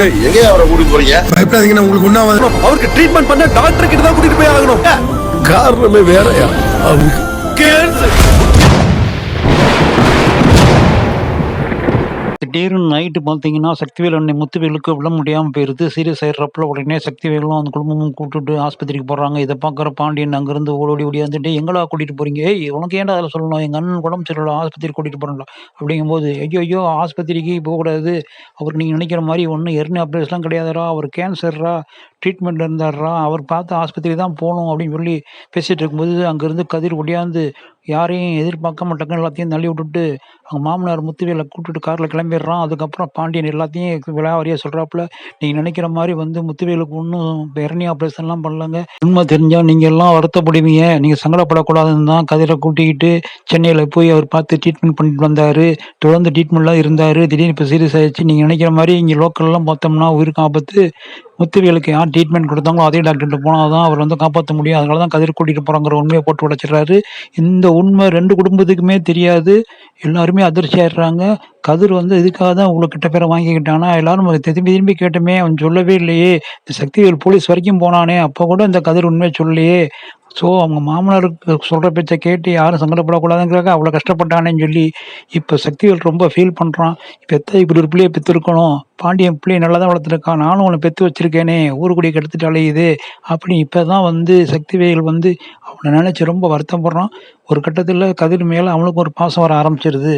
எங்க அவரை கூட்டிட்டு போறீங்க? பயப்படாதீங்க, உங்களுக்கு ஒண்ணாவது. அவருக்கு ட்ரீட்மெண்ட் பண்ண டாக்டர் கிட்ட தான் கூட்டிட்டு போய் ஆகணும். காரணமே வேறயா? அவருக்கு கேன்சர். திடீர்னு நைட்டு பார்த்தீங்கன்னா, சக்திவேல் அண்ணன் முத்துவேலுக்கு உடம்பு முடியாம போயிருது. சீரியஸ் ஆயிடுறப்பல உடனே சக்திவேலும் அந்த குடும்பமும் கூட்டிட்டு ஆஸ்பத்திரிக்கு போறாங்க. இத பார்க்குற பாண்டியன் அங்கருந்து ஓடோடி ஓடியாந்துட்டு, "எங்கடா கூட்டிட்டு போறீங்க? ஏய் உனக்கு ஏன்டா அதில சொல்லணும்? எங்க அண்ணனுக்கு உடம்பு சரியில்ல. ஆஸ்பத்திரிக்கு கூட்டிட்டு போறேன்டா." அப்படிங்கும்போது, "ஐய்யய்யோ! ஆஸ்பத்திரிக்கு போகக்கூடாது. அவருக்கு நீங்க நினைக்கிற மாரி ஒண்ணும் ஹெர்னியா ஆப்ரேஷன்லாம் கிடையாதுடா. அவர் கேன்சர்ரா. ட்ரீட்மெண்ட்ல இருந்தார்றா. அவர் பார்த்த ஆஸ்பத்திரி தான் போணும்." அப்படின்னு சொல்லி பேசிட்டு இருக்கும்போது, அங்கருந்து கதிர் ஓடியாந்து யாரையும் எதிர்பார்க்காம டக்குனு எல்லாத்தையும் தள்ளி விட்டுட்டு, அவங்க மாமனார் முத்துவேல கூட்டிட்டு கார்ல கிளம்பிடுறான். அதுக்கப்புறம் பாண்டியன் எல்லாத்தையும் விலாவாரியா சொல்றாப்புல, "நீங்க நினைக்கிற மாரி வந்து முத்துவேலுக்கு ஒண்ணும் ஹெர்னியா ஆப்ரேஷன்லாம் பண்ணலங்க. உண்மை தெரிஞ்சா நீங்க எல்லாம் வருத்தப்படுவீங்க. நீங்க சங்கடப்படக்கூடாதுன்னு தான் கதிர கூட்டிக்கிட்டு சென்னையில போய் அவர் பார்த்து ட்ரீட்மெண்ட் பண்ணிட்டு வந்தாரு. தொடர்ந்து ட்ரீட்மெண்ட்ல இருந்தாரு. திடீர்னு இப்ப சீரியஸ் ஆயிருச்சு. நீங்க நினைக்கிற மாரி இங்க லோக்கல்லாம் பார்த்தோம்னா உயிருக்கு ஆபத்து. முத்துவேலுக்கு யார் ட்ரீட்மெண்ட் குடுத்தாங்களோ அதே டாக்டர்ட்ட போனா தான் அவர் வந்து காப்பாத்த முடியும். அதனால தான் கதிர் கூட்டிட்டு போறோங்கிற உண்மைய போட்டு உடைச்சிடுறாரு. இந்த உண்மை 2 குடும்பத்துக்குமே தெரியாது. எல்லாருமே அதிர்ச்சி ஆயிடுறாங்க. கதிர் வந்து இதுக்காக தான் இவ்ளோ கெட்ட பேர வாங்கிக்கிட்டானா? எல்லாரும் திரும்பி திரும்பி கேட்டோமே! அவன் சொல்லவே இல்லையே! இந்த சக்திவேல் போலீஸ் வரைக்கும் போனானே! அப்ப கூட இந்த கதிர் உண்மைய சொல்லலையே! ஸோ அவங்க மாமனாருக்கு சொல்ற பேச்ச கேட்டு யாரும் சங்கடப்படக்கூடாதுங்கிறதுக்காக அவ்ளோ கஷ்டப்பட்டானேன்னு சொல்லி, இப்ப சக்திவேல் ரொம்ப ஃபீல் பண்றான். பெத்த இப்படி ஒரு பிள்ளைய பெத்திருக்கணும். பாண்டியன் பிள்ளைய நல்லா தான் வளர்த்துருக்கான். நானும் அவன பெத்து வச்சிருக்கேனே! ஊரு கூடிய கெடுத்துட்டு அலையுது. அப்படின்னு இப்ப தான் வந்து சக்திவேல் வந்து அவன நெனச்சு ரொம்ப வருத்தப்படுறான். ஒரு கட்டத்துல கதிர் மேல அவனுக்கும் ஒரு பாசம் வர ஆரம்பிச்சிருது.